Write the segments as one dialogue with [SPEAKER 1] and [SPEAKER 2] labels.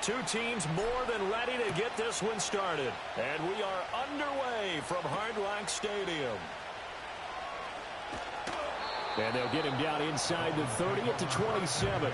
[SPEAKER 1] Two teams more than ready to get this one started. And we are underway from Hard Rock Stadium. And they'll get him down inside the 30 at the 27.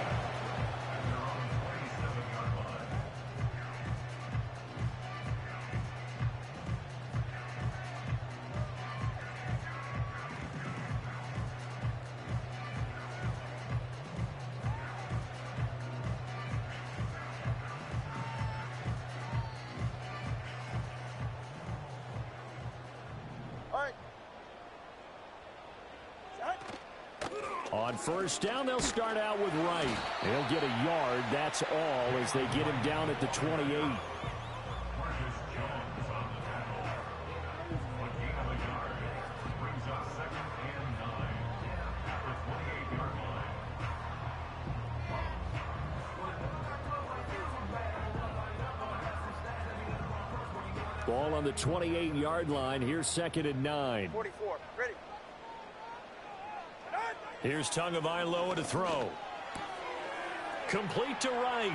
[SPEAKER 1] On first down, they'll start out with Wright. He'll get a yard, that's all, as they get him down at the 28. Ball on the 28-yard line. Here's 2nd and 9.
[SPEAKER 2] 44, ready.
[SPEAKER 1] Here's Tagovailoa to throw. Complete to Wright.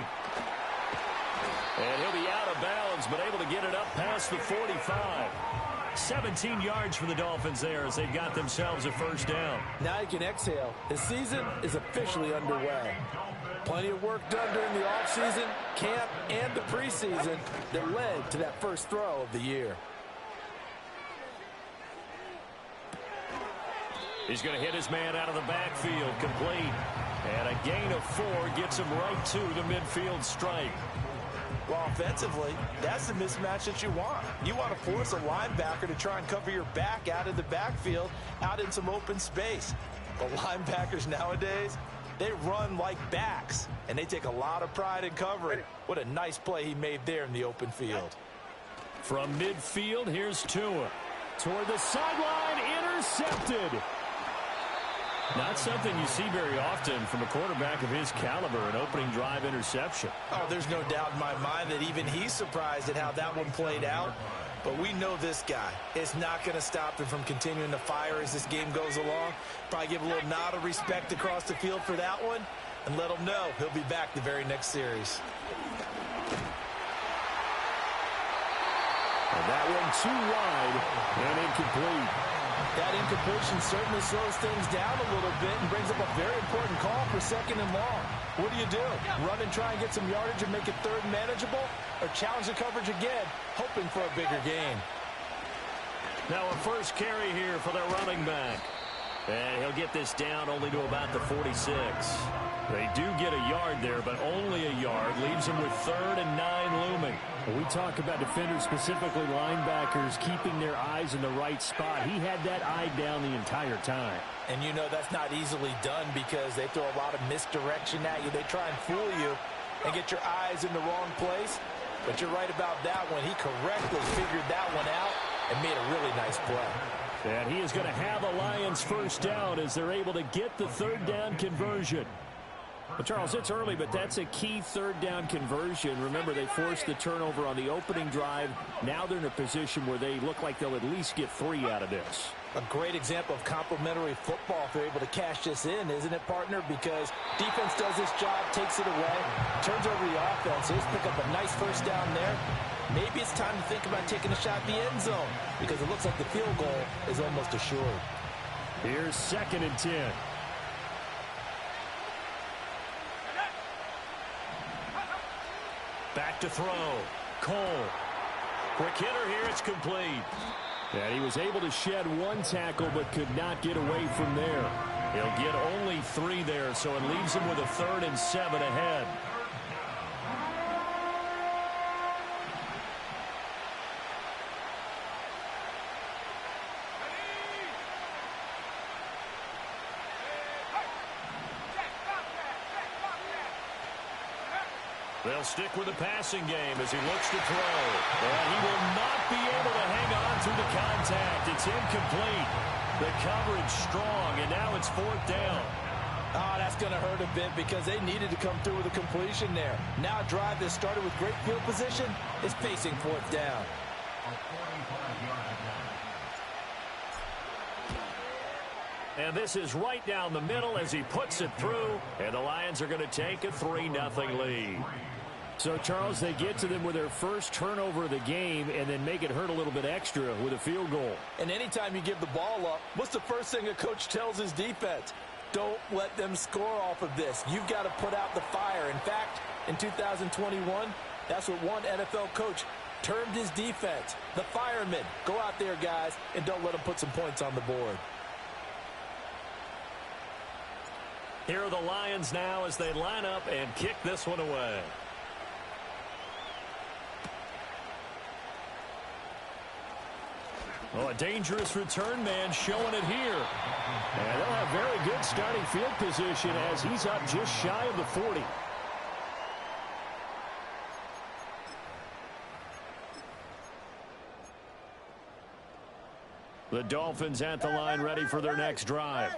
[SPEAKER 1] And he'll be out of bounds, but able to get it up past the 45. 17 yards for the Dolphins there as they've got themselves a first down.
[SPEAKER 2] Now you can exhale. The season is officially underway. Plenty of work done during the offseason, camp, and the preseason that led to that first throw of the year.
[SPEAKER 1] He's going to hit his man out of the backfield, complete. And a gain of 4 gets him right to the midfield stripe.
[SPEAKER 3] Well, offensively, that's the mismatch that you want. You want to force a linebacker to try and cover your back out of the backfield, out in some open space. The linebackers nowadays, they run like backs, and they take a lot of pride in covering. What a nice play he made there in the open field.
[SPEAKER 1] From midfield, here's Tua. Toward the sideline, intercepted. Not something you see very often from a quarterback of his caliber, an opening drive interception.
[SPEAKER 3] Oh, there's no doubt in my mind that even he's surprised at how that one played out. But we know this guy is not going to stop him from continuing to fire as this game goes along. Probably give a little nod of respect across the field for that one and let him know he'll be back the very next series.
[SPEAKER 1] And that one too wide and incomplete.
[SPEAKER 3] That incompletion certainly slows things down a little bit and brings up a very important call for 2nd and long. What do? Run and try and get some yardage and make it 3rd and manageable? Or challenge the coverage again, hoping for a bigger gain?
[SPEAKER 1] Now a first carry here for their running back. And he'll get this down only to about the 46. They do get a yard there, but only a yard. Leaves them with 3rd and 9 looming.
[SPEAKER 4] When we talk about defenders, specifically linebackers, keeping their eyes in the right spot. He had that eye down the entire time.
[SPEAKER 3] And you know that's not easily done because they throw a lot of misdirection at you. They try and fool you and get your eyes in the wrong place. But you're right about that one. He correctly figured that one out and made a really nice play.
[SPEAKER 1] And he is going to have a Lions first down as they're able to get the 3rd down conversion.
[SPEAKER 4] Well, Charles, it's early, but that's a key 3rd down conversion. Remember, they forced the turnover on the opening drive. Now they're in a position where they look like they'll at least get 3 out of this.
[SPEAKER 3] A great example of complementary football if they're able to cash this in, isn't it, partner? Because defense does this job, takes it away, turns over the offense. They just pick up a nice first down there. Maybe it's time to think about taking a shot at the end zone because it looks like the field goal is almost assured.
[SPEAKER 1] Here's 2nd and 10. Back to throw. Cole. Quick hitter here. It's complete.
[SPEAKER 4] And he was able to shed 1 tackle but could not get away from there.
[SPEAKER 1] He'll get only 3 there, so it leaves him with a 3rd and 7 ahead. They'll stick with the passing game as he looks to throw. And he will not be able to hang on through the contact. It's incomplete. The coverage strong, and now it's 4th down.
[SPEAKER 3] Oh, that's going to hurt a bit because they needed to come through with a completion there. Now a drive that started with great field position is facing 4th down.
[SPEAKER 1] And this is right down the middle as he puts it through. And the Lions are going to take a 3-0 lead.
[SPEAKER 4] So, Charles, they get to them with their first turnover of the game and then make it hurt a little bit extra with a field goal.
[SPEAKER 2] And anytime you give the ball up, what's the first thing a coach tells his defense? Don't let them score off of this. You've got to put out the fire. In fact, in 2021, that's what one NFL coach termed his defense, the firemen. Go out there, guys, and don't let them put some points on the board.
[SPEAKER 1] Here are the Lions now as they line up and kick this one away. Oh, a dangerous return man showing it here. And they'll have very good starting field position as he's up just shy of the 40. The Dolphins at the line ready for their next drive.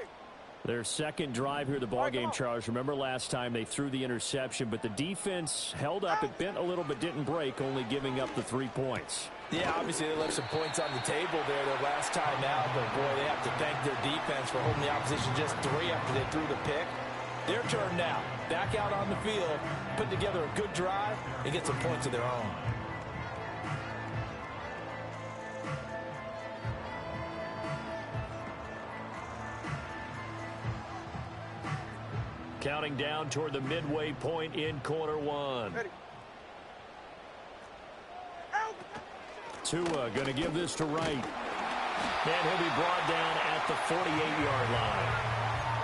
[SPEAKER 1] Their second drive here of the ballgame, Charles. Remember last time they threw the interception, but the defense held up. It bent a little but didn't break, only giving up the 3 points.
[SPEAKER 2] Yeah, obviously they left some points on the table there their last time out, but boy, they have to thank their defense for holding the opposition just 3 after they threw the pick. Their turn now. Back out on the field, put together a good drive, and get some points of their own.
[SPEAKER 1] Counting down toward the midway point in quarter one. Tua going to give this to Wright. And he'll be brought down at the 48-yard line.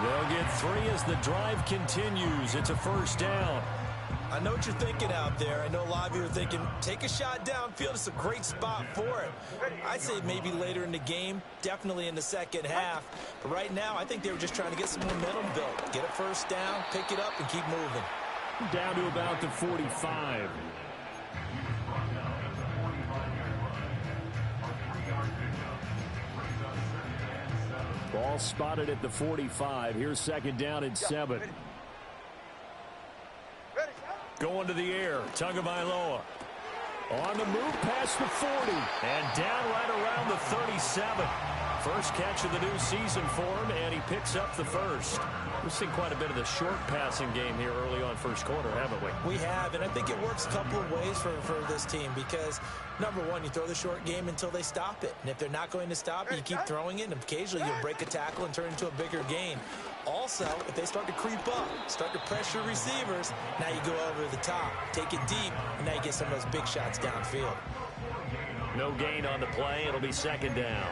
[SPEAKER 1] They'll get 3 as the drive continues. It's a first down.
[SPEAKER 3] I know what you're thinking out there. I know a lot of you are thinking, take a shot downfield. It's a great spot for it. I'd say maybe later in the game, definitely in the second half. But right now, I think they were just trying to get some momentum built. Get a first down, pick it up, and keep moving.
[SPEAKER 1] Down to about the 45. Ball spotted at the 45. Here's second down and 7. Going to the air. Tagovailoa. On the move past the 40. And down right around the 37. First catch of the new season for him, and he picks up the first. We've seen quite a bit of the short passing game here early on first quarter, haven't we?
[SPEAKER 3] We have, and I think it works a couple of ways for this team because, number one, you throw the short game until they stop it. And if they're not going to stop it, you keep throwing it, and occasionally you'll break a tackle and turn it into a bigger gain. Also, if they start to creep up, start to pressure receivers, now you go over the top, take it deep, and now you get some of those big shots downfield.
[SPEAKER 1] No gain on the play. It'll be second down.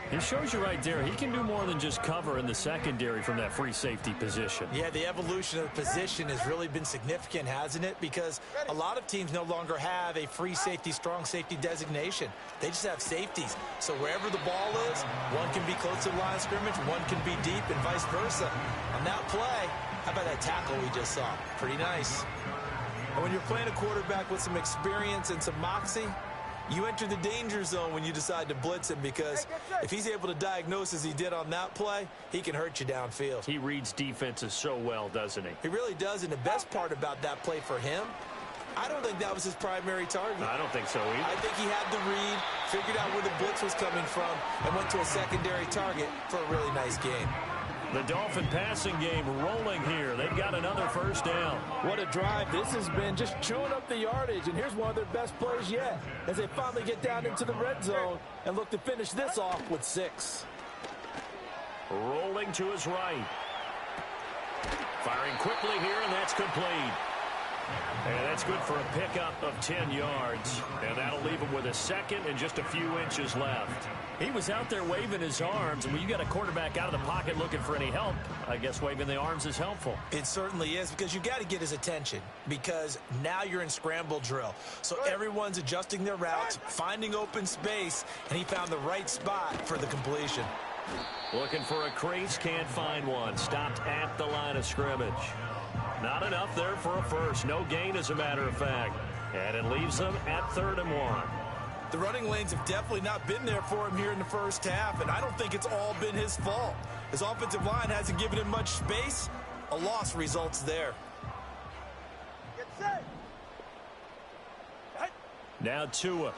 [SPEAKER 1] It shows you right there, he can do more than just cover in the secondary from that free safety position. Yeah, the evolution of the position has really been significant, hasn't it? Because a lot of teams no longer have a free safety, strong safety designation. They just have safeties. So wherever the ball is, one can be close to the line of scrimmage, one can be deep, and vice versa. On that play, how about that tackle we just saw? Pretty nice. And when you're playing a quarterback with some experience and some moxie, you enter the danger zone when you decide to blitz him because if he's able to diagnose as he did on that play, he can hurt you downfield. He reads defenses so well, doesn't he? He really does, and the best part about that play for him, I don't think that was his primary target. I don't think so either. I think he had the read, figured out where the blitz was coming from, and went to a secondary target for a really nice game. The Dolphin passing game rolling here. They've got another first down.
[SPEAKER 2] What a drive this has been, just chewing up the yardage. And here's one of their best plays yet as they finally get down into the red zone and look to finish this off with 6.
[SPEAKER 1] Rolling to his right. Firing quickly here, and that's complete. And that's good for a pickup of 10 yards. And that'll leave him with a second and just a few inches left. He was out there waving his arms, and when you got a quarterback out of the pocket looking for any help, I guess waving the arms is helpful. It certainly is, because you got to get his attention, because now you're in scramble drill. So everyone's adjusting their routes, finding open space, and he found the right spot for the completion. Looking for a crease, can't find one. Stopped at the line of scrimmage. Not enough there for a first. No gain, as a matter of fact. And it leaves them at 3rd and 1. The running lanes have definitely not been there for him here in the first half, and I don't think it's all been his fault. His offensive line hasn't given him much space. A loss results there. Get set. Now Tua.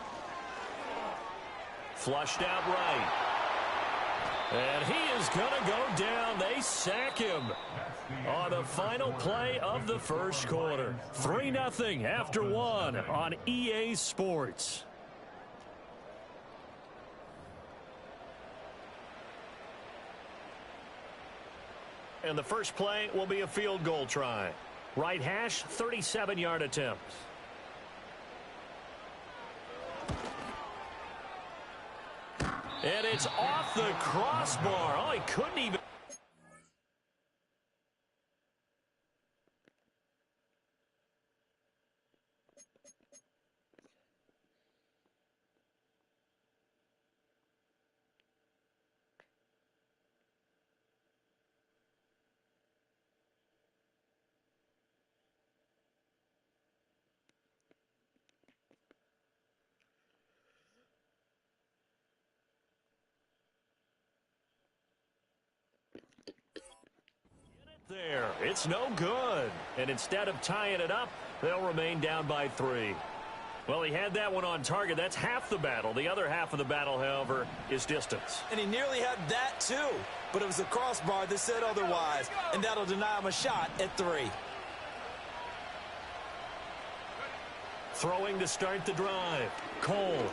[SPEAKER 1] Flushed out right. And he is going to go down. They sack him on the final play of the first quarter. 3-0 after one on EA Sports. And the first play will be a field goal try. Right hash, 37-yard attempt. And it's off the crossbar. Oh, he couldn't even. There, it's no good. And instead of tying it up, they'll remain down by 3. Well, he had that one on target. That's half the battle. The other half of the battle, however, is distance.
[SPEAKER 2] And he nearly had that, too. But it was the crossbar that said otherwise. And that'll deny him a shot at 3.
[SPEAKER 1] Throwing to start the drive. Cole.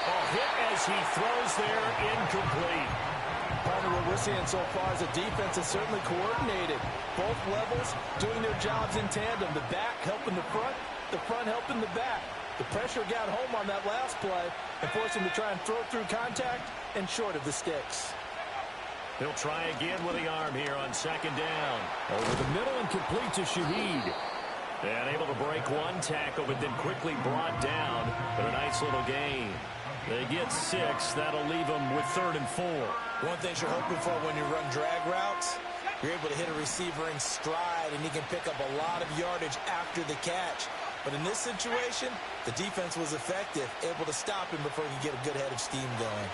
[SPEAKER 1] Oh, hit as he throws there, incomplete.
[SPEAKER 2] Probably what we're seeing so far is the defense is certainly coordinated. Both levels doing their jobs in tandem. The back helping the front helping the back. The pressure got home on that last play and forced him to try and throw through contact and short of the sticks.
[SPEAKER 1] He'll try again with the arm here on second down.
[SPEAKER 4] Over the middle and complete to Shaheed.
[SPEAKER 1] And able to break one tackle, but then quickly brought down. But a nice little gain. They get 6. That'll leave them with 3rd and 4.
[SPEAKER 2] One thing you're hoping for when you run drag routes, you're able to hit a receiver in stride, and he can pick up a lot of yardage after the catch. But in this situation, the defense was effective, able to stop him before he could get a good head of steam going.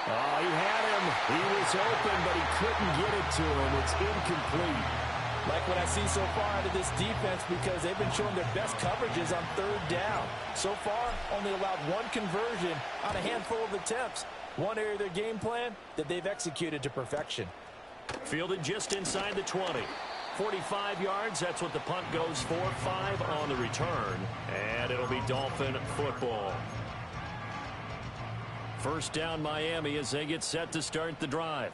[SPEAKER 4] Oh, he had him. He was open, but he couldn't get it to him. It's incomplete.
[SPEAKER 2] Like what I see so far out of this defense, because they've been showing their best coverages on 3rd down. So far, only allowed 1 conversion on a handful of attempts. One area of their game plan that they've executed to perfection.
[SPEAKER 1] Fielded just inside the 20. 45 yards, that's what the punt goes for. 5 on the return, and it'll be Dolphin football. First down Miami as they get set to start the drive.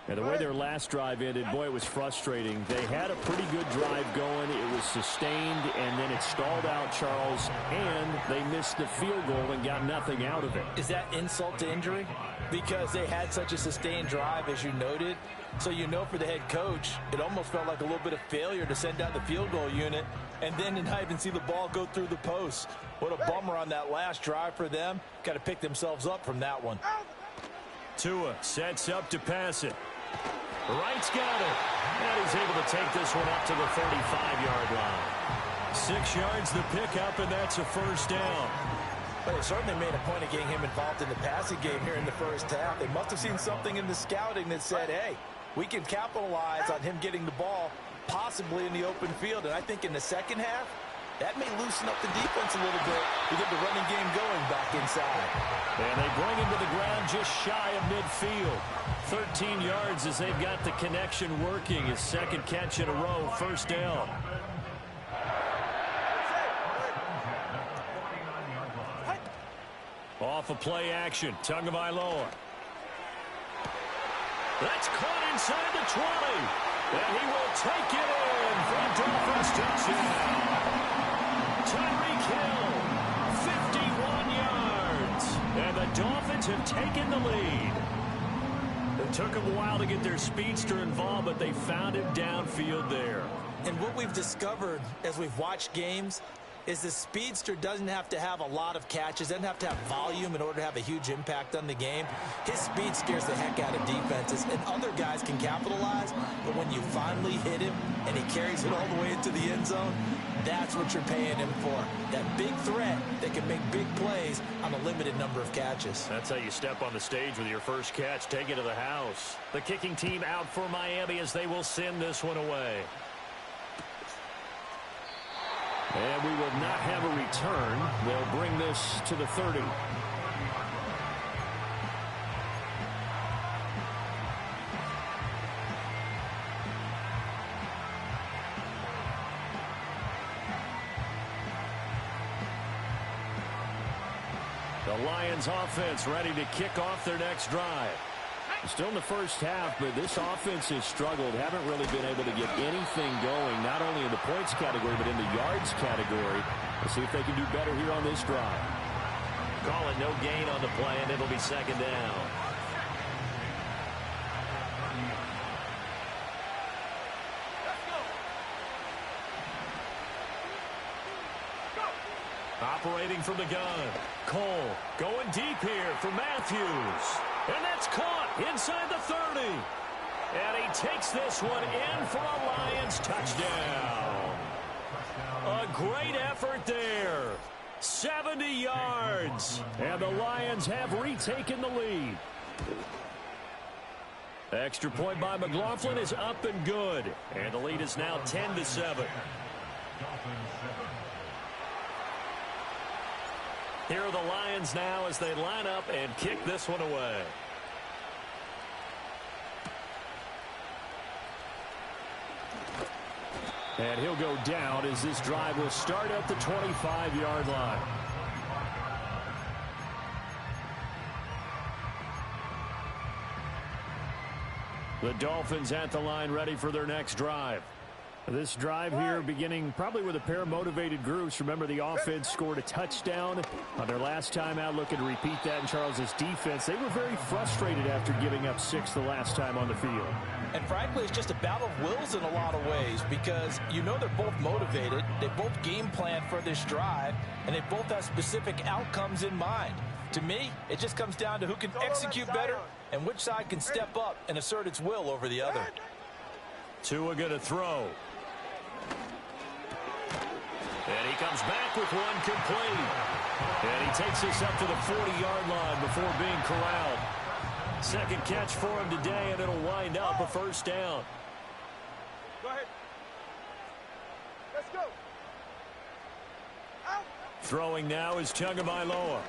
[SPEAKER 1] And the way their last drive ended, boy, it was frustrating. They had a pretty good drive going. It was sustained, and then it stalled out, Charles, and they missed the field goal and got nothing out of it.
[SPEAKER 2] Is that insult to injury? Because they had such a sustained drive, as you noted. So you know for the head coach, it almost felt like a little bit of failure to send out the field goal unit and then to not even see the ball go through the post. What a bummer on that last drive for them. Got to pick themselves up from that one.
[SPEAKER 1] Tua sets up to pass it. Wright's got it. And he's able to take this one up to the 35-yard line. 6 yards the pickup, and that's a first down.
[SPEAKER 2] But they certainly made a point of getting him involved in the passing game here in the first half. They must have seen something in the scouting that said, hey, we can capitalize on him getting the ball possibly in the open field. And I think in the second half, that may loosen up the defense a little bit to get the running game going back inside.
[SPEAKER 1] And they bring him to the ground just shy of midfield. 13 yards as they've got the connection working. His second catch in a row, first down. Off of play action, Tagovailoa. That's caught inside the 20. And he will take it in for a Dolphins touchdown. Tyreek Hill, 51 yards. And the Dolphins have taken the lead. It took them a while to get their speedster involved, but they found him downfield there.
[SPEAKER 2] And what we've discovered as we've watched games is the speedster doesn't have to have a lot of catches, doesn't have to have volume in order to have a huge impact on the game. His speed scares the heck out of defenses, and other guys can capitalize, but when you finally hit him and he carries it all the way into the end zone, that's what you're paying him for. That big threat that can make big plays on a limited number of catches.
[SPEAKER 1] That's how you step on the stage with your first catch. Take it to the house. The kicking team out for Miami as they will send this one away. And we will not have a return. They'll bring this to the 30. The Lions offense ready to kick off their next drive.
[SPEAKER 4] Still in the first half, but this offense has struggled. Haven't really been able to get anything going, not only in the points category, but in the yards category. We'll see if they can do better here on this drive.
[SPEAKER 1] Call it no gain on the play, and it'll be second down. Operating from the gun. Cole going deep here for Matthews. And that's caught inside the 30. And he takes this one in for a Lions touchdown. A great effort there. 70 yards. And the Lions have retaken the lead. Extra point by McLaughlin is up and good. And the lead is now 10-7. Here are the Lions now as they line up and kick this one away.
[SPEAKER 4] And he'll go down as this drive will start at the 25-yard line. The Dolphins at the line ready for their next drive. This drive here beginning probably with a pair of motivated groups. Remember, the offense scored a touchdown on their last time out. Looking to repeat that in Charles's defense. They were very frustrated after giving up 6 the last time on the field.
[SPEAKER 2] And frankly, it's just a battle of wills in a lot of ways because you know they're both motivated. They both game plan for this drive, and they both have specific outcomes in mind. To me, it just comes down to who can execute better and which side can step up and assert its will over the other.
[SPEAKER 1] Tua going to throw. And he comes back with one complete. And he takes this up to the 40-yard line before being corralled. Second catch for him today, and it'll wind up a first down.
[SPEAKER 5] Go ahead. Let's go. Out.
[SPEAKER 1] Throwing now is Tagovailoa.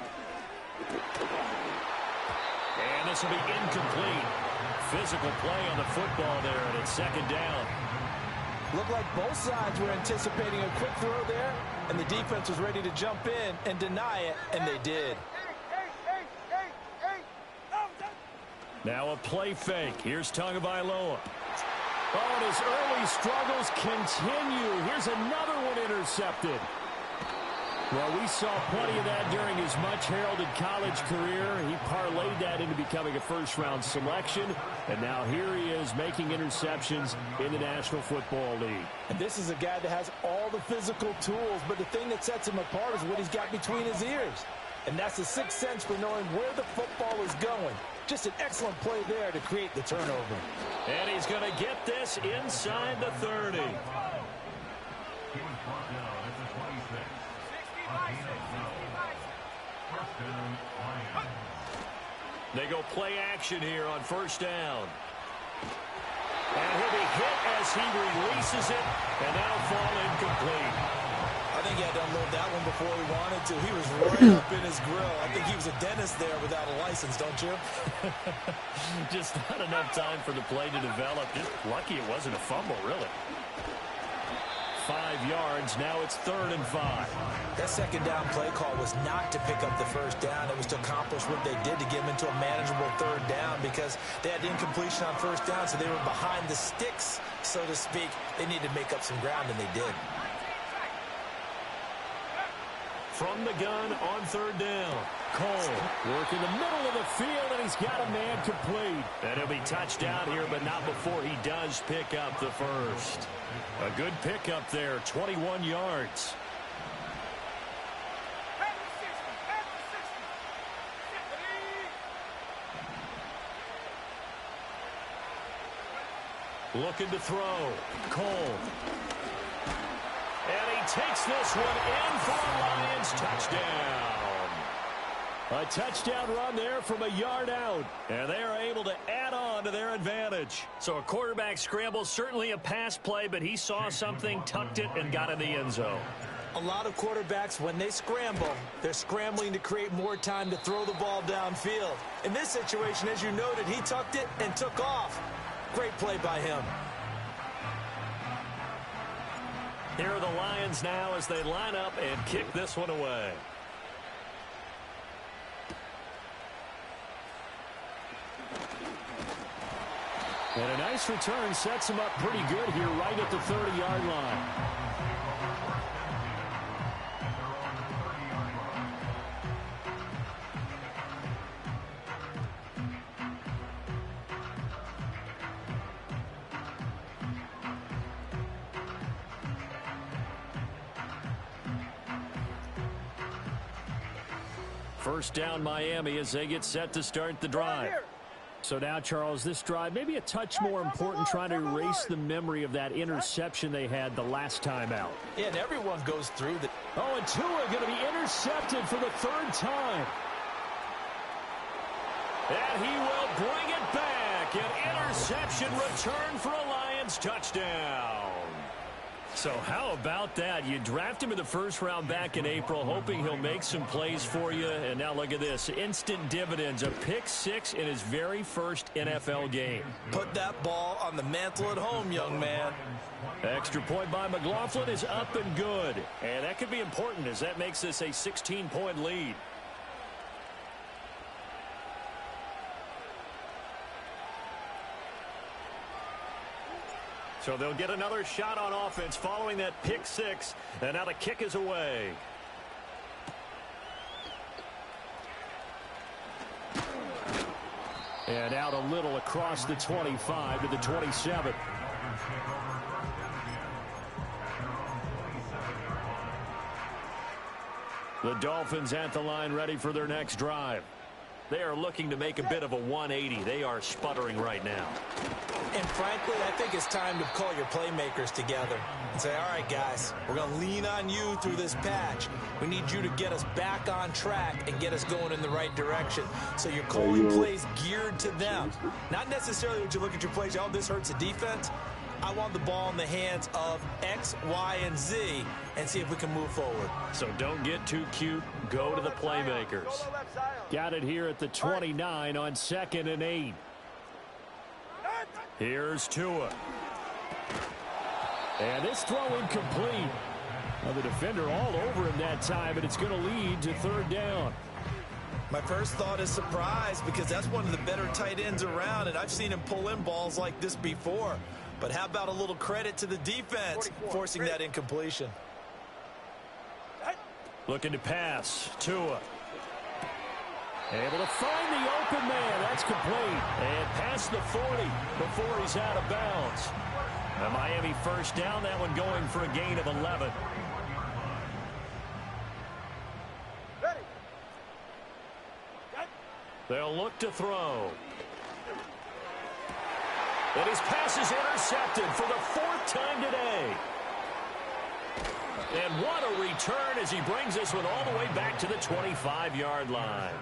[SPEAKER 1] And this will be incomplete. Physical play on the football there, and it's second down.
[SPEAKER 2] Looked like both sides were anticipating a quick throw there, and the defense was ready to jump in and deny it, and they did.
[SPEAKER 1] Now a play fake. Here's Tagovailoa. Oh, and his early struggles continue. Here's another one intercepted. Well, we saw plenty of that during his much-heralded college career. He parlayed that into becoming a first-round selection, and now here he is making interceptions in the National Football League.
[SPEAKER 2] And this is a guy that has all the physical tools, but the thing that sets him apart is what he's got between his ears. And that's the sixth sense for knowing where the football is going. Just an excellent play there to create the turnover.
[SPEAKER 1] And he's going to get this inside the 30. They go play action here on first down. And he'll be hit as he releases it, and that'll fall incomplete.
[SPEAKER 2] I think he had to unload that one before he wanted to. He was right up in his grill. I think he was a dentist there without a license, don't you?
[SPEAKER 1] Just not enough time for the play to develop. Just lucky it wasn't a fumble, really. 5 yards. Now it's 3rd and 5.
[SPEAKER 2] That second down play call was not to pick up the first down. It was to accomplish what they did to get them into a manageable 3rd down because they had incompletion on first down, so they were behind the sticks, so to speak. They needed to make up some ground, and they did.
[SPEAKER 1] From the gun on 3rd down. Cole work in the middle of the field, and he's got a man complete. And he'll be touched down here, but not before he does pick up the first. A good pickup there, 21 yards. Looking to throw. Cole. And he takes this one in for a Lions touchdown. A touchdown run there from a yard out. And they are able to add on to their advantage. So a quarterback scramble, certainly a pass play, but he saw something, tucked it, and got in the end zone.
[SPEAKER 2] A lot of quarterbacks, when they scramble, they're scrambling to create more time to throw the ball downfield. In this situation, as you noted, he tucked it and took off. Great play by him.
[SPEAKER 1] Here are the Lions now as they line up and kick this one away.
[SPEAKER 4] And a nice return sets him up pretty good here right at the 30-yard line. First down Miami as they get set to start the drive. So now, Charles, this drive maybe a touch more important, trying to erase the memory of that interception they had the last time out.
[SPEAKER 2] Yeah, and everyone goes through the...
[SPEAKER 4] Oh, and Tua going to be intercepted for the third time. And he will bring it back. An interception return for a Lions touchdown. So how about that? You draft him in the first round back in April, hoping he'll make some plays for you. And now look at this. Instant dividends. A pick six in his very first NFL game.
[SPEAKER 2] Put that ball on the mantle at home, young man.
[SPEAKER 4] Extra point by McLaughlin is up and good. And that could be important as that makes this a 16-point lead. So they'll get another shot on offense following that pick six. And now the kick is away. And out a little across the 25 to the 27. The Dolphins at the line ready for their next drive. They are looking to make a bit of a 180. They are sputtering right now.
[SPEAKER 2] And frankly, I think it's time to call your playmakers together and say, all right, guys, we're going to lean on you through this patch. We need you to get us back on track and get us going in the right direction. So you're calling plays geared to them. Not necessarily what you look at your plays, oh, this hurts the defense. I want the ball in the hands of X, Y, and Z and see if we can move forward.
[SPEAKER 4] So don't get too cute. Go to the playmakers. Got it here at the 29 on 2nd and 8. Here's Tua. And this throw incomplete. Well, the defender all over him that time, and it's going to lead to 3rd down.
[SPEAKER 2] My first thought is surprise because that's one of the better tight ends around, and I've seen him pull in balls like this before. But how about a little credit to the defense forcing that incompletion?
[SPEAKER 4] Looking to pass. Tua. Able to find the open man. That's complete. And past the 40 before he's out of bounds. A Miami first down. That one going for a gain of 11. They'll look to throw. And his pass is intercepted for the 4th time today. And what a return as he brings this one all the way back to the 25-yard line.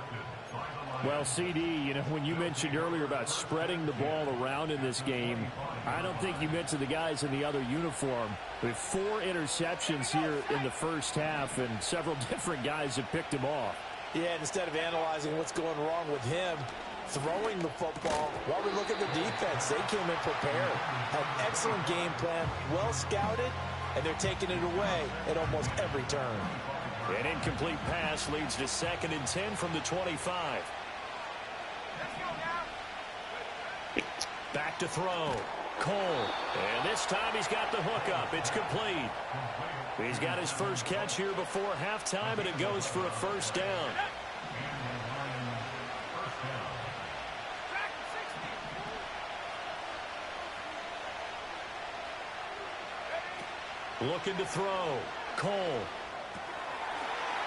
[SPEAKER 4] Well, CD, you know, when you mentioned earlier about spreading the ball around in this game, I don't think you mentioned the guys in the other uniform. With 4 interceptions here in the first half, and several different guys have picked him off.
[SPEAKER 2] Yeah, and instead of analyzing what's going wrong with him, throwing the football, while we look at the defense, they came in prepared. Had an excellent game plan, well scouted, and they're taking it away at almost every turn.
[SPEAKER 4] An incomplete pass leads to 2nd and 10 from the 25. Back to throw. Cole. And this time he's got the hook up. It's complete. He's got his first catch here before halftime, and it goes for a first down. Looking to throw. Cole.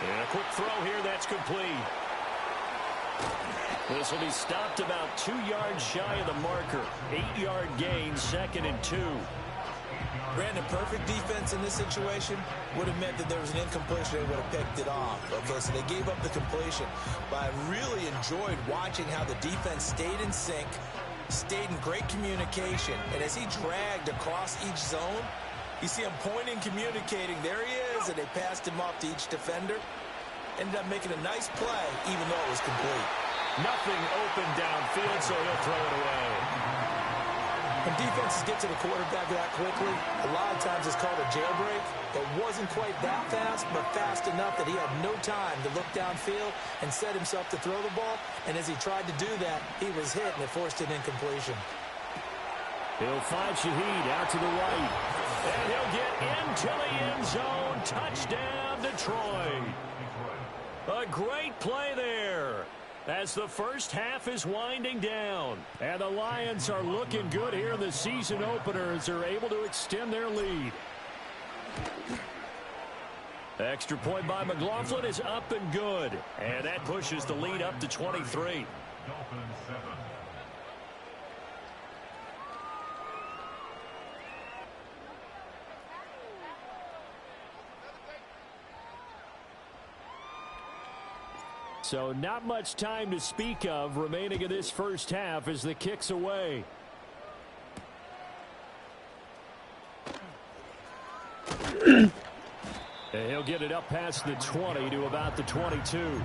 [SPEAKER 4] And a quick throw here. That's complete. This will be stopped about 2 yards shy of the marker. 8-yard gain, 2nd and 2.
[SPEAKER 2] Brandon, perfect defense in this situation would have meant that there was an incompletion. They would have picked it off. Okay, so they gave up the completion. But I really enjoyed watching how the defense stayed in sync, stayed in great communication. And as he dragged across each zone, you see him pointing, communicating. There he is, and they passed him off to each defender. Ended up making a nice play, even though it was complete.
[SPEAKER 4] Nothing open downfield, so he'll throw it away.
[SPEAKER 2] When defenses get to the quarterback that quickly, a lot of times it's called a jailbreak. It wasn't quite that fast, but fast enough that he had no time to look downfield and set himself to throw the ball. And as he tried to do that, he was hit, and it forced an incompletion.
[SPEAKER 4] He'll find Shaheed out to the right. And he'll get into the end zone. Touchdown, Detroit. A great play there as the first half is winding down. And the Lions are looking good here in the season opener as they're able to extend their lead. Extra point by McLaughlin is up and good. And that pushes the lead up to 23. So not much time to speak of remaining in this first half as the kick's away. And he'll get it up past the 20 to about the 22.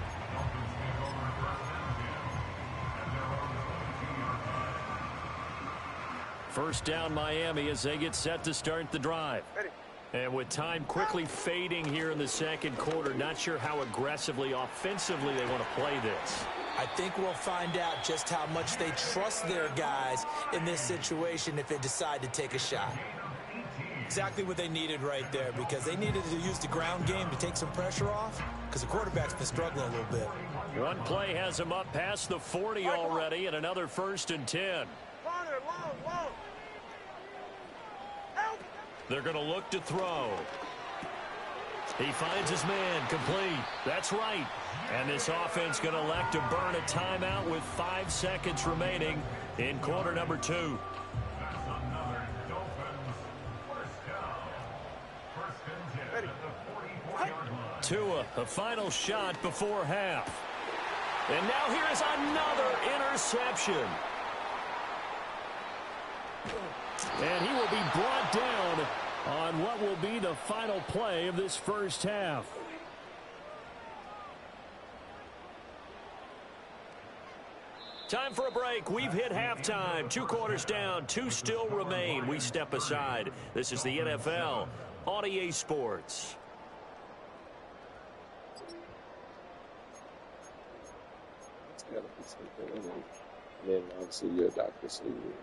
[SPEAKER 4] First down Miami as they get set to start the drive.
[SPEAKER 5] Ready.
[SPEAKER 1] And with time quickly fading here in the second quarter, not sure how aggressively, offensively they want to play this.
[SPEAKER 2] I think we'll find out just how much they trust their guys in this situation if they decide to take a shot. Exactly what they needed right there, because they needed to use the ground game to take some pressure off, because the quarterback's been struggling a little bit.
[SPEAKER 1] One play has them up past the 40 already, and another 1st and 10.
[SPEAKER 5] Long.
[SPEAKER 1] They're going to look to throw. He finds his man, complete. That's right. And this offense going to elect to burn a timeout with 5 seconds remaining in quarter number 2. Tua, a final shot before half. And now here is another interception. And he will be brought down on what will be the final play of this first half. Time for a break. We've hit halftime. 2 quarters down, 2 still remain. We step aside. This is the NFL on EA Sports.
[SPEAKER 6] It's got to be something in it. And then obviously your doctor said you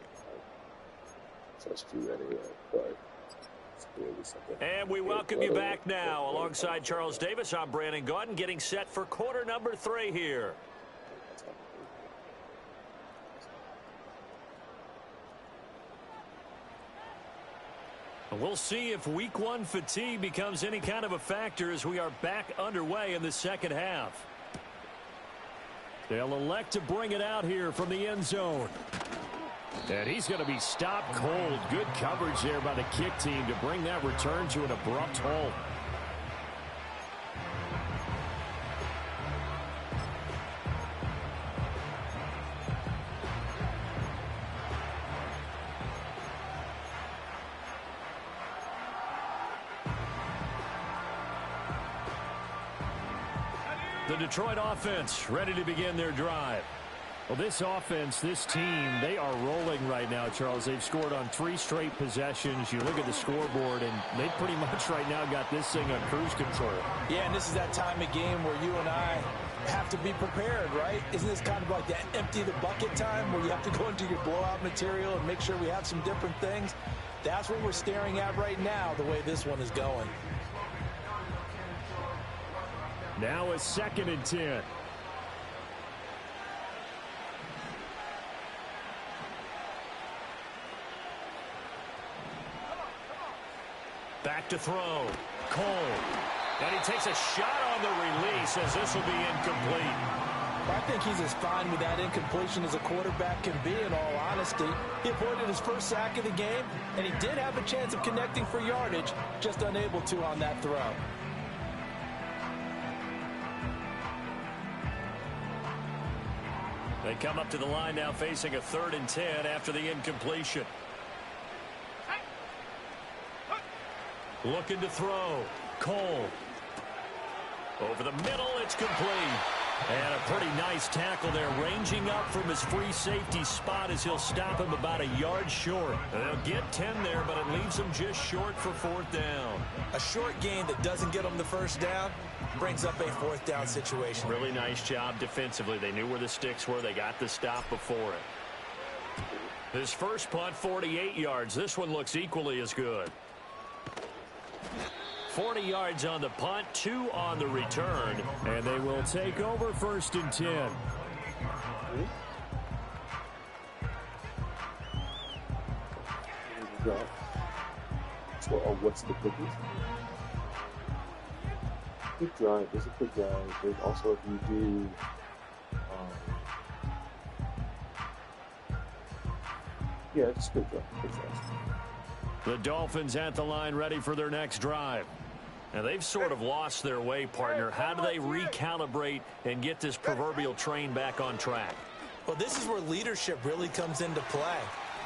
[SPEAKER 6] touched you anyway, but it's clearly something.
[SPEAKER 1] And we welcome you back now. Alongside Charles Davis, I'm Brandon Gaudin, getting set for quarter number 3 here. We'll see if week 1 fatigue becomes any kind of a factor as we are back underway in the second half. They'll elect to bring it out here from the end zone. And he's going to be stopped cold. Good coverage there by the kick team to bring that return to an abrupt halt. The Detroit offense ready to begin their drive. Well, this offense, this team, they are rolling right now, Charles. They've scored on 3 straight possessions. You look at the scoreboard, and they pretty much right now got this thing on cruise control.
[SPEAKER 2] Yeah, and this is that time of game where you and I have to be prepared, right? Isn't this kind of like that empty the bucket time where you have to go into your blowout material and make sure we have some different things? That's what we're staring at right now, the way this one is going.
[SPEAKER 4] Now a 2nd and 10.
[SPEAKER 1] Back to throw. Cole. And he takes a shot on the release as this will be incomplete.
[SPEAKER 2] I think he's as fine with that incompletion as a quarterback can be, in all honesty. He avoided his first sack of the game, and he did have a chance of connecting for yardage, just unable to on that throw.
[SPEAKER 1] They come up to the line now facing a 3rd and 10 after the incompletion. Looking to throw. Cole. Over the middle, it's complete. And a pretty nice tackle there, ranging up from his free safety spot as he'll stop him about a yard short. And they'll get 10 there, but it leaves them just short for 4th down.
[SPEAKER 2] A short gain that doesn't get them the first down brings up a 4th down situation.
[SPEAKER 1] Really nice job defensively. They knew where the sticks were. They got the stop before it. His first punt, 48 yards. This one looks equally as good. 40 yards on the punt, 2 on the return.
[SPEAKER 4] And they will take over 1st and 10.
[SPEAKER 6] So, what's the quickest? Quick drive. There's a quick drive. There's also, if you do yeah, it's a quick drive.
[SPEAKER 1] The Dolphins at the line, ready for their next drive. Now, they've sort of lost their way, partner. How do they recalibrate and get this proverbial train back on track?
[SPEAKER 2] Well, this is where leadership really comes into play.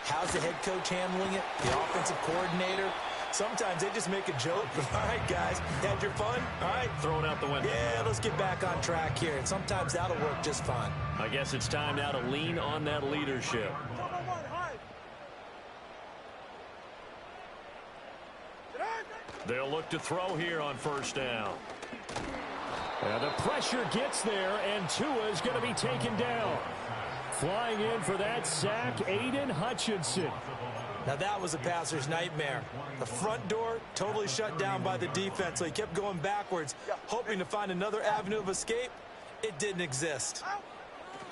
[SPEAKER 2] How's the head coach handling it? The offensive coordinator? Sometimes they just make a joke. All right, guys, had your fun? All right.
[SPEAKER 1] Throw it out the window.
[SPEAKER 2] Yeah, let's get back on track here. And sometimes that'll work just fine.
[SPEAKER 1] I guess it's time now to lean on that leadership. They'll look to throw here on 1st down.
[SPEAKER 4] And the pressure gets there, and Tua is going to be taken down. Flying in for that sack, Aiden Hutchinson.
[SPEAKER 2] Now that was a passer's nightmare. The front door totally shut down by the defense, so he kept going backwards, hoping to find another avenue of escape. It didn't exist.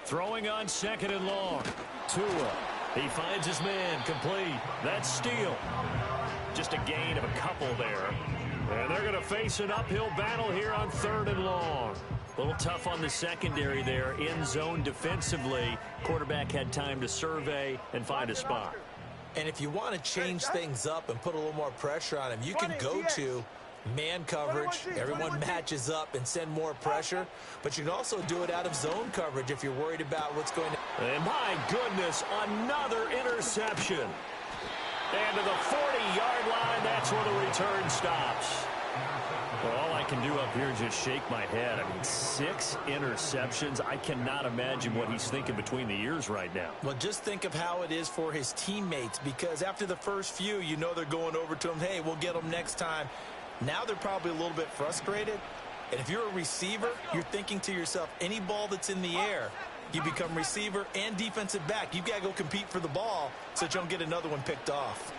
[SPEAKER 1] Throwing on 2nd and long. Tua, he finds his man, complete. That's Steele. Just a gain of a couple there. And they're going to face an uphill battle here on 3rd and long. A little tough on the secondary there, in zone defensively. Quarterback had time to survey and find a spot.
[SPEAKER 2] And if you want to change things up and put a little more pressure on him, you can go to man coverage. Everyone matches up and send more pressure. But you can also do it out of zone coverage if you're worried about what's going to...
[SPEAKER 1] And my goodness, another interception. And to the 40-yard line, that's where the return stops. Well, all I can do up here is just shake my head. I mean, 6 interceptions. I cannot imagine what he's thinking between the ears right now.
[SPEAKER 2] Well, just think of how it is for his teammates, because after the first few, you know they're going over to him, hey, we'll get them next time. Now they're probably a little bit frustrated. And if you're a receiver, you're thinking to yourself, any ball that's in the air, you become receiver and defensive back. You've got to go compete for the ball so that you don't get another one picked off.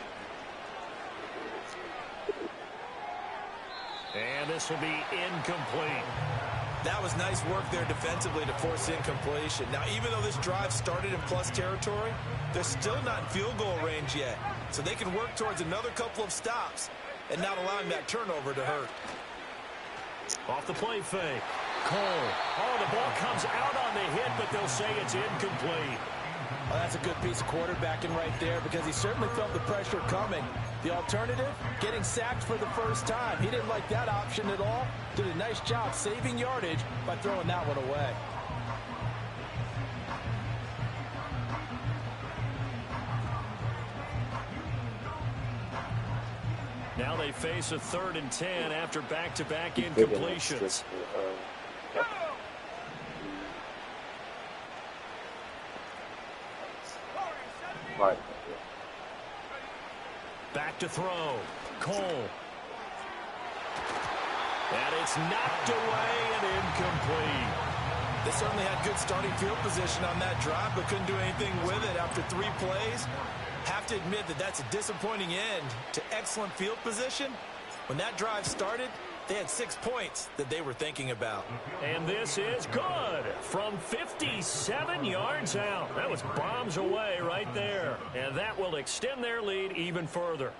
[SPEAKER 1] And this will be incomplete.
[SPEAKER 2] That was nice work there defensively to force incompletion. Now, even though this drive started in plus territory, they're still not in field goal range yet. So they can work towards another couple of stops and not allowing that turnover to hurt.
[SPEAKER 1] Off the play fake. Cole. Oh, the ball comes out on the hit, but they'll say it's incomplete.
[SPEAKER 2] Well, that's a good piece of quarterbacking right there, because he certainly felt the pressure coming. The alternative, getting sacked for the first time. He didn't like that option at all. Did a nice job saving yardage by throwing that one away.
[SPEAKER 1] Now they face a 3rd and 10 after back-to-back incompletions.
[SPEAKER 6] Right.
[SPEAKER 1] Back to throw. Cole. And it's knocked away and incomplete.
[SPEAKER 2] They certainly had good starting field position on that drive, but couldn't do anything with it after 3 plays. Have to admit that that's a disappointing end to excellent field position. When that drive started, they had 6 points that they were thinking about.
[SPEAKER 1] And this is good from 57 yards out. That was bombs away right there. And that will extend their lead even further.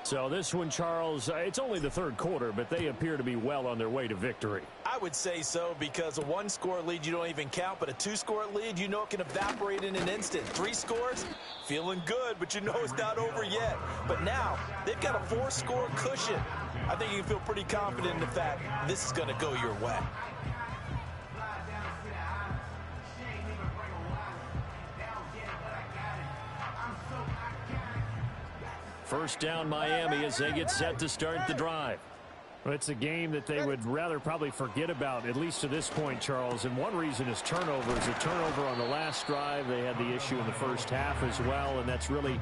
[SPEAKER 4] So this one, Charles, it's only the 3rd quarter, but they appear to be well on their way to victory.
[SPEAKER 2] I would say so, because a 1-score lead you don't even count, but a 2-score lead you know it can evaporate in an instant. 3 scores, feeling good, but you know it's not over yet. But now they've got a 4-score cushion. I think you can feel pretty confident in the fact this is going to go your way.
[SPEAKER 1] First down Miami as they get set to start the drive.
[SPEAKER 4] Well, it's a game that they would rather probably forget about, at least to this point, Charles. And one reason is turnovers. A turnover on the last drive. They had the issue in the first half as well, and that's really,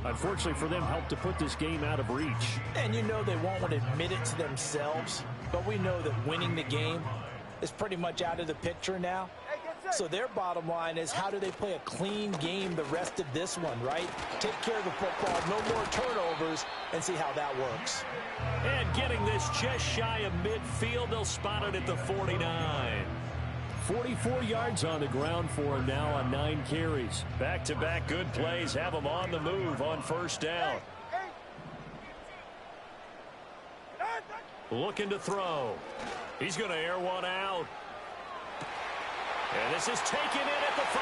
[SPEAKER 4] unfortunately for them, helped to put this game out of reach.
[SPEAKER 2] And you know they won't want to admit it to themselves, but we know that winning the game is pretty much out of the picture now. So their bottom line is, how do they play a clean game the rest of this one, right? Take care of the football, no more turnovers, and see how that works.
[SPEAKER 1] And getting this just shy of midfield, they'll spot it at the 49.
[SPEAKER 4] 44 yards on the ground for him now on 9 carries.
[SPEAKER 1] Back-to-back good plays have him on the move on first down. Looking to throw. He's going to air one out. And this is taken in at the 5.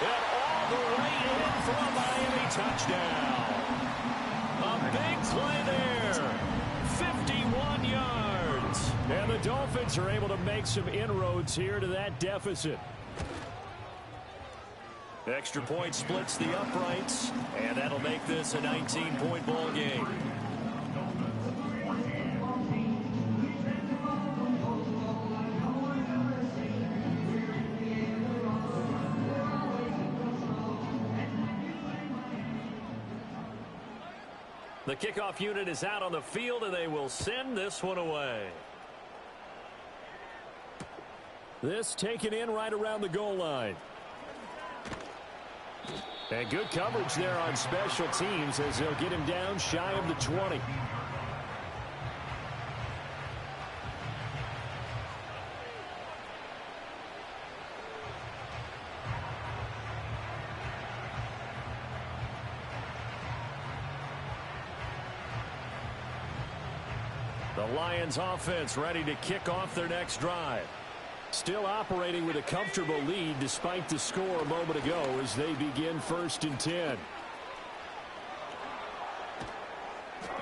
[SPEAKER 1] And all the way in for a Miami touchdown. A big play there. 51 yards.
[SPEAKER 4] And the Dolphins are able to make some inroads here to that deficit.
[SPEAKER 1] Extra point splits the uprights. And that'll make this a 19-point ball game. The kickoff unit is out on the field, and they will send this one away.
[SPEAKER 4] This taken in right around the goal line. And good coverage there on special teams as they'll get him down shy of the 20.
[SPEAKER 1] The Lions offense ready to kick off their next drive.
[SPEAKER 4] Still operating with a comfortable lead despite the score a moment ago as they begin 1st and 10.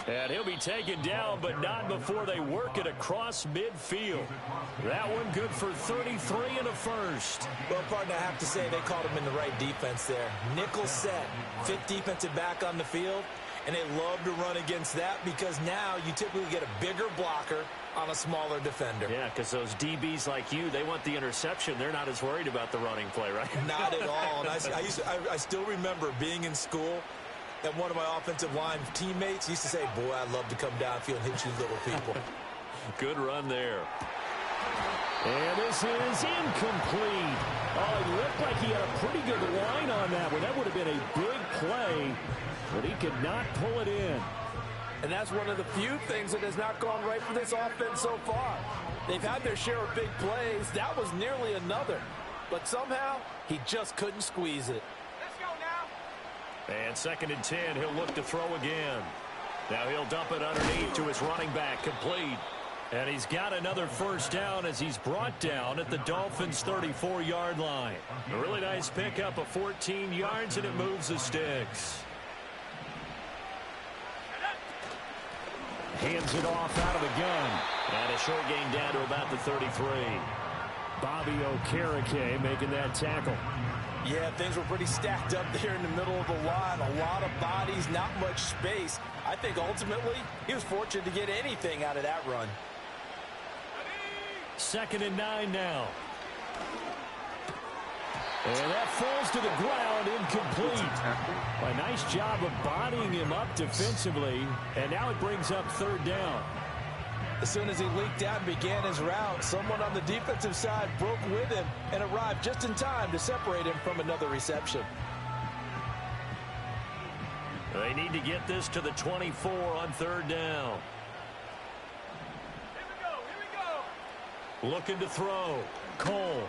[SPEAKER 1] And he'll be taken down, but not before they work it across midfield. That one good for 33 and a first.
[SPEAKER 2] Well, partner, I have to say they called him in the right defense there. Nickel set, 5th defensive back on the field. And they love to run against that because now you typically get a bigger blocker on a smaller defender.
[SPEAKER 1] Yeah, because those DBs like you, they want the interception. They're not as worried about the running play, right?
[SPEAKER 2] Not at all. And I still remember being in school, and one of my offensive line teammates used to say, boy, I'd love to come downfield and hit you little people.
[SPEAKER 1] Good run there.
[SPEAKER 4] And this is incomplete. Oh, it looked like he had a pretty good line on that one. That would have been a big play, but he could not pull it in.
[SPEAKER 2] And that's one of the few things that has not gone right for this offense so far. They've had their share of big plays. That was nearly another. But somehow, he just couldn't squeeze it.
[SPEAKER 5] Let's go now.
[SPEAKER 1] And 2nd and 10, he'll look to throw again. Now he'll dump it underneath to his running back, complete. And he's got another first down as he's brought down at the Dolphins' 34-yard line. A really nice pickup of 14 yards, and it moves the sticks.
[SPEAKER 4] Hands it off out of the gun.
[SPEAKER 1] And a short gain down to about the 33.
[SPEAKER 4] Bobby Okereke making that tackle.
[SPEAKER 2] Yeah, things were pretty stacked up there in the middle of the line. A lot of bodies, not much space. I think ultimately he was fortunate to get anything out of that run.
[SPEAKER 1] 2nd and 9 now.
[SPEAKER 4] And that falls to the ground, incomplete. A nice job of bodying him up defensively, and now it brings up 3rd down.
[SPEAKER 2] As soon as he leaked out and began his route, someone on the defensive side broke with him and arrived just in time to separate him from another reception.
[SPEAKER 1] They need to get this to the 24 on 3rd down.
[SPEAKER 5] Here we go.
[SPEAKER 1] Looking to throw. Cole.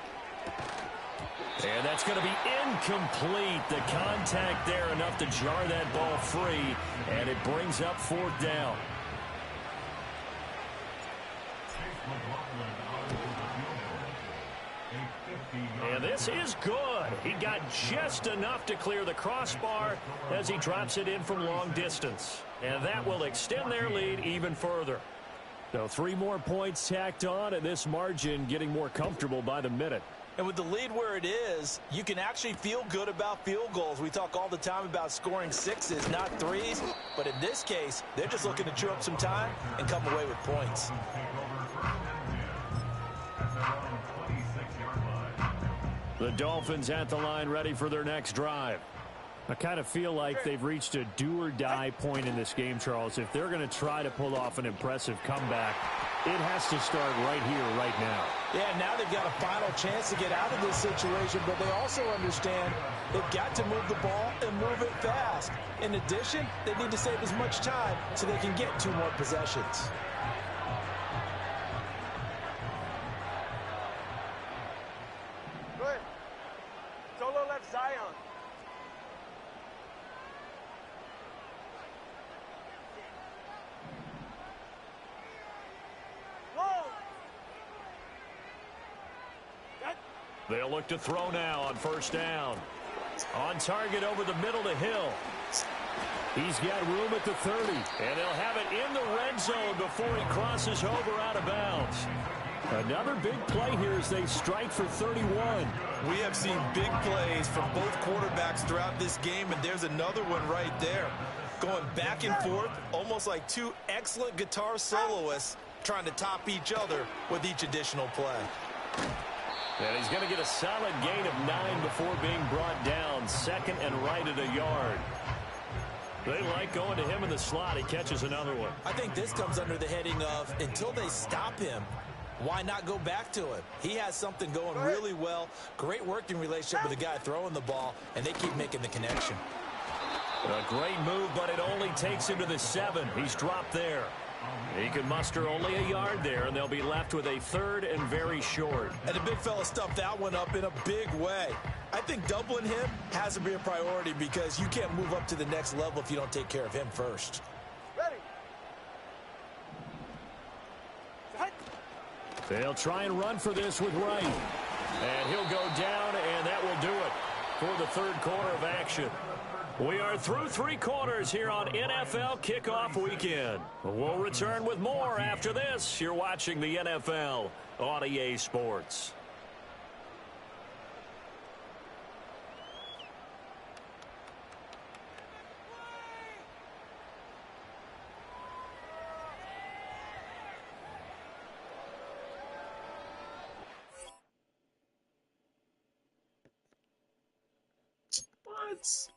[SPEAKER 1] And that's going to be incomplete. The contact there enough to jar that ball free, and it brings up 4th down. And this is good. He got just enough to clear the crossbar as he drops it in from long distance. And that will extend their lead even further.
[SPEAKER 4] So 3 more points tacked on, and this margin getting more comfortable by the minute.
[SPEAKER 2] And with the lead where it is, you can actually feel good about field goals. We talk all the time about scoring 6s, not 3s. But in this case, they're just looking to chew up some time and come away with points.
[SPEAKER 1] The Dolphins at the line ready for their next drive.
[SPEAKER 4] I kind of feel like they've reached a do-or-die point in this game, Charles. If they're going to try to pull off an impressive comeback, it has to start right here, right now.
[SPEAKER 2] Yeah, now they've got a final chance to get out of this situation, but they also understand they've got to move the ball and move it fast. In addition, they need to save as much time so they can get 2 more possessions.
[SPEAKER 5] Good. Solo left Zion.
[SPEAKER 1] They'll look to throw now on first down. On target over the middle to Hill. He's got room at the 30. And they'll have it in the red zone before he crosses over out of bounds. Another big play here as they strike for 31.
[SPEAKER 3] We have seen big plays from both quarterbacks throughout this game, and there's another one right there. Going back and forth, almost like 2 excellent guitar soloists trying to top each other with each additional play.
[SPEAKER 1] And he's going to get a solid gain of 9 before being brought down. Second and right at a yard. They like going to him in the slot. He catches another one.
[SPEAKER 2] I think this comes under the heading of until they stop him, why not go back to him? He has something going really well. Great working relationship with the guy throwing the ball, and they keep making the connection.
[SPEAKER 1] A great move, but it only takes him to the 7. He's dropped there. He can muster only a yard there, and they'll be left with a 3rd and very short.
[SPEAKER 2] And the big fella stuffed that one up in a big way. I think doubling him has to be a priority because you can't move up to the next level if you don't take care of him first.
[SPEAKER 5] Ready.
[SPEAKER 4] They'll try and run for this with Wright.
[SPEAKER 1] And he'll go down, and that will do it for the 3rd quarter of action. We are through 3 quarters here on NFL Kickoff Weekend. We'll return with more after this. You're watching the NFL on EA Sports.
[SPEAKER 6] What?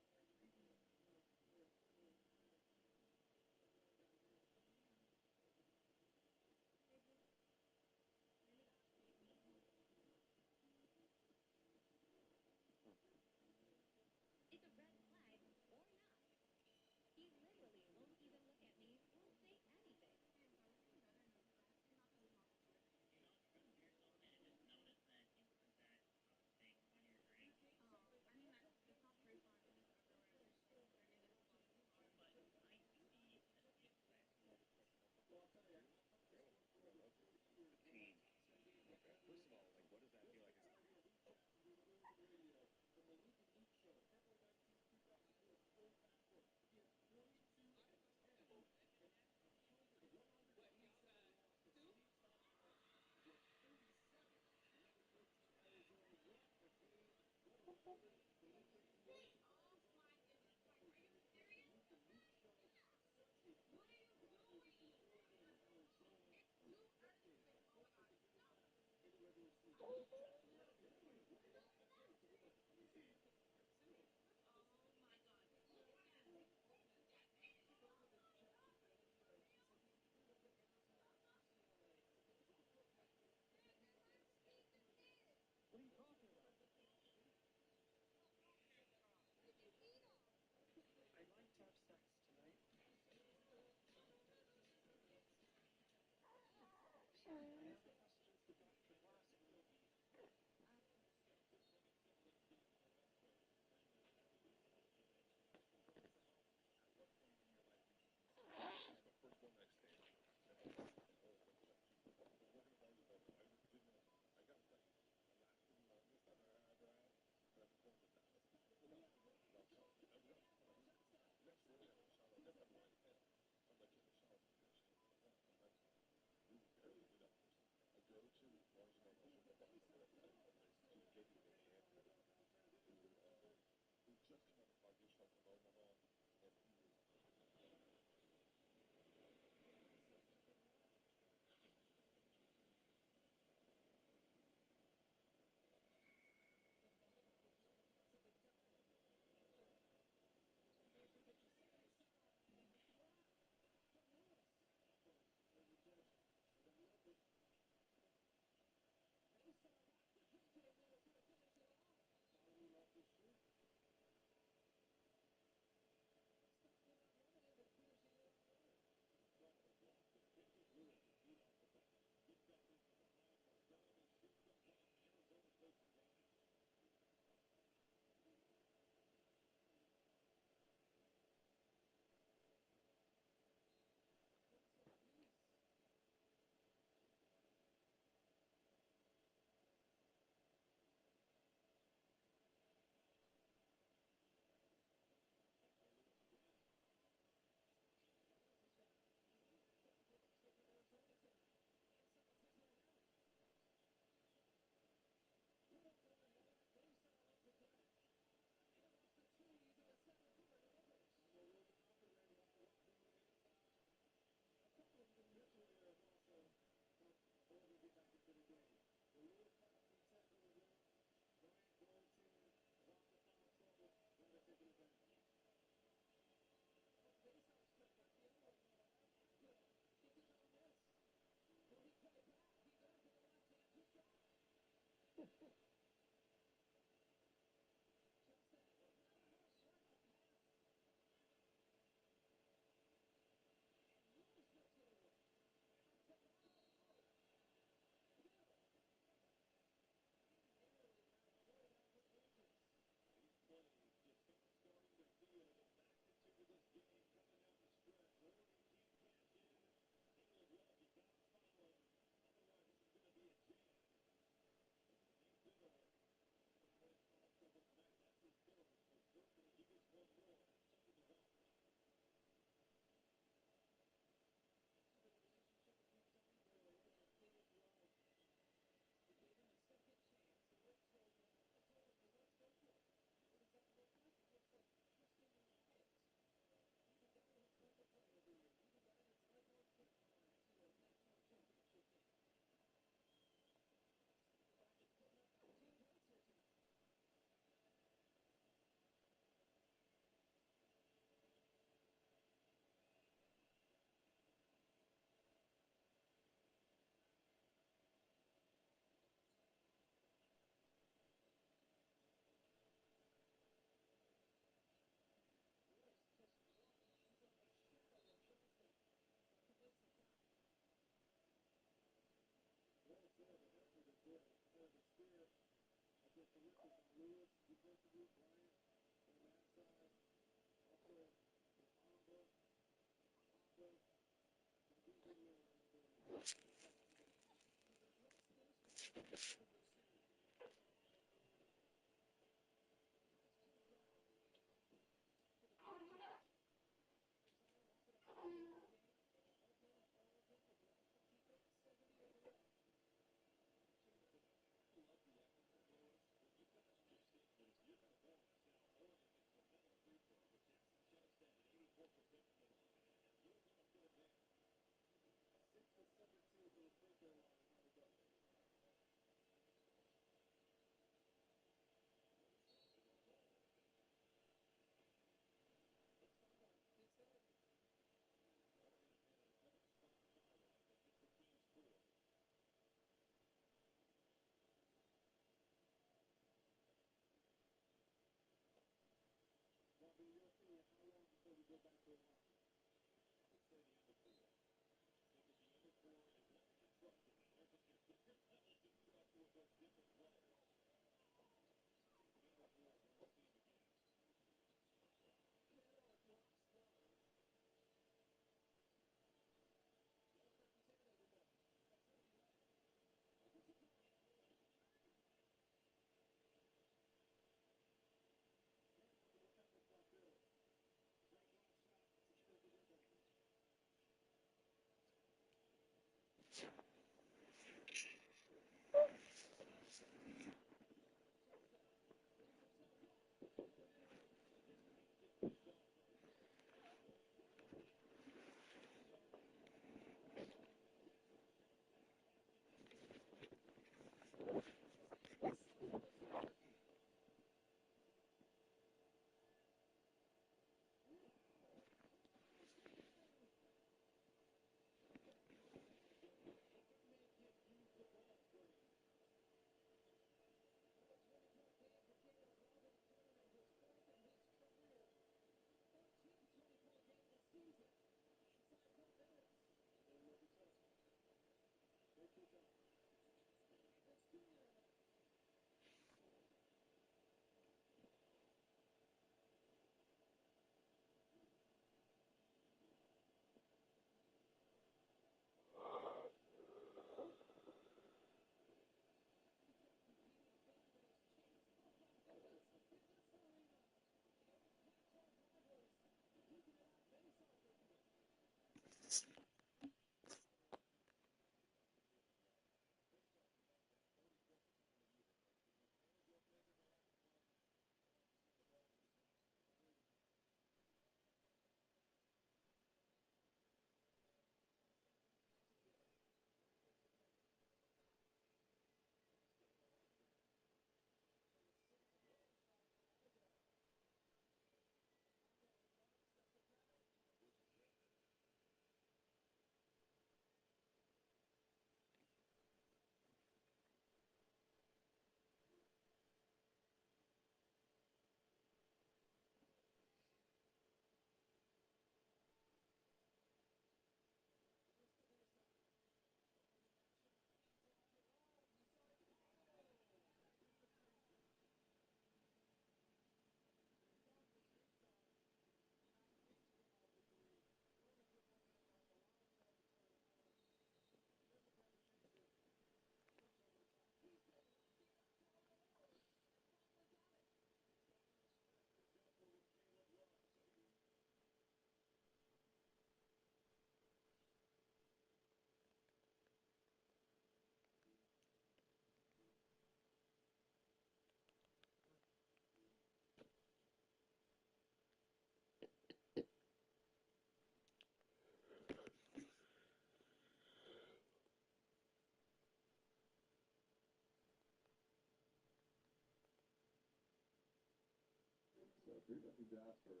[SPEAKER 6] 3-0 Jasper.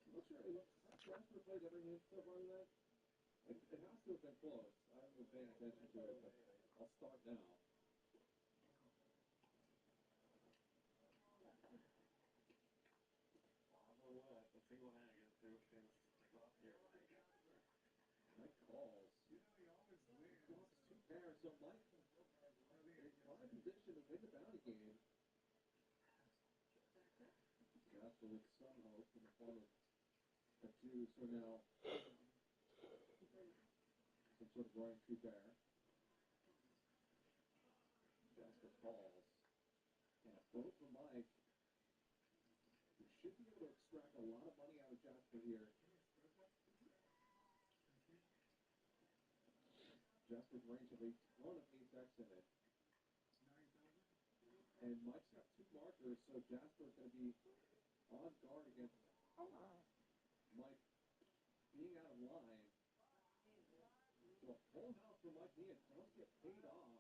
[SPEAKER 6] I'm not sure. Has Jasper played every game so far tonight? It has to have been close. I haven't been paying attention to it, but I'll start now. Mike calls. Calls 2 pairs, so Mike in prime position to win the bounty game. Jasper with some hope in the form of a juice or now some sort of Ryan Coubert. Jasper calls. And a vote for Mike, who should be able to extract a lot of money out of Jasper here. Jasper's range of a ton of ace-X in it. And Mike's got 2 markers, so Jasper's going to be on guard against Mike being out of line. So a full house for Mike Meehan does get paid off.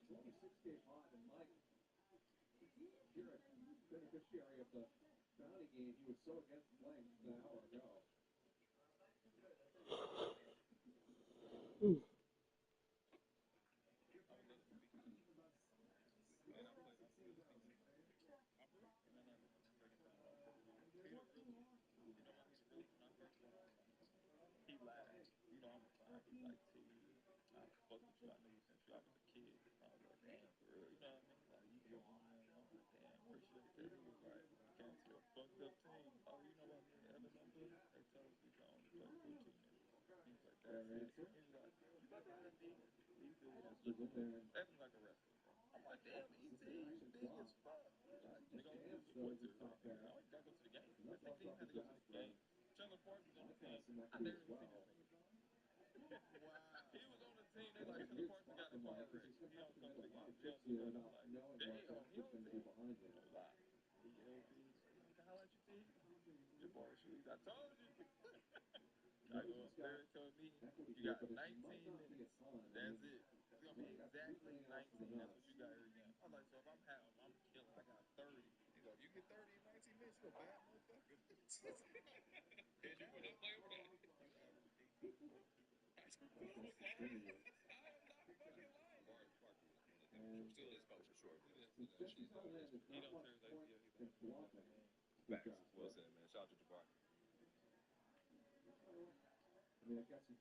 [SPEAKER 6] 26K pot, and Mike, you're a beneficiary of the bounty game he was so against playing just an hour ago. You got 19 minutes. That's it. It's going to be exactly 19. That's what you got every game. I'm like, so if I'm killing. I got 30. He's like, you get 30 in 19 minutes, you're a bad motherfucker. Because you would not play with that. I still is fucking lying. Still is coach for sure. Jesse's on land, it's not much point in bluffing. Facts. Well said, man. Shout out to Jabari. I mean, I guess you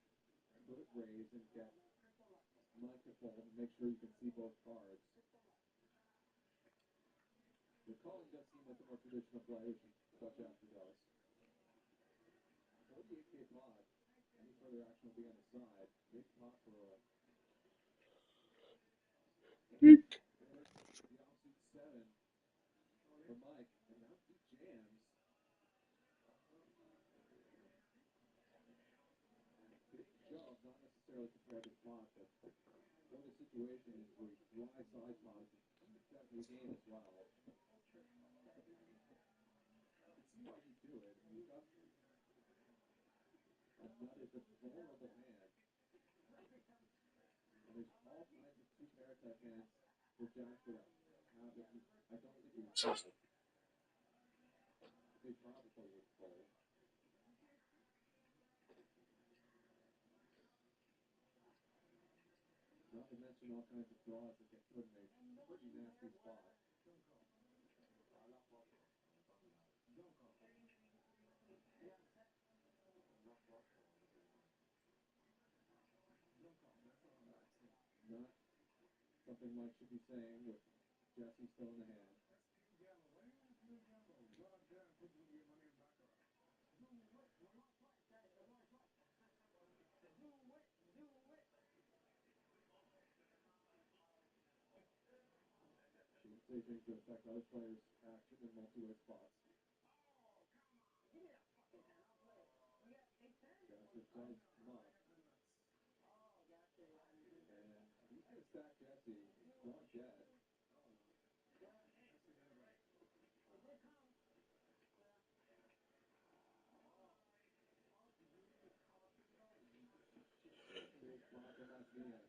[SPEAKER 6] could raise and get Mike to fold and make sure you can see both cards. The calling does seem like the more traditional play, which is what Jasper does. 48K pot. Any further action will be on the side. Big pot for the offsuit 7 for Mike. And now he jams. Big shove, not necessarily compared to pot, but one of the situations where you dry side pot is definitely a game as well. I can see why he'd do it. I mean, that is a vulnerable hand. And there's all kinds of 2-pair type hands for Jasper that have it. I don't think he would fold. They probably would fold. Not to mention all kinds of draws that get put in a pretty nasty spot. Not something Mike should be saying with Jesse still in the hand. Shouldn't say things that affect other players' action in multi-way spots. Jasper does come up. And he's going to stack Jesse. Draw dead. Big flop from Mike Meehan.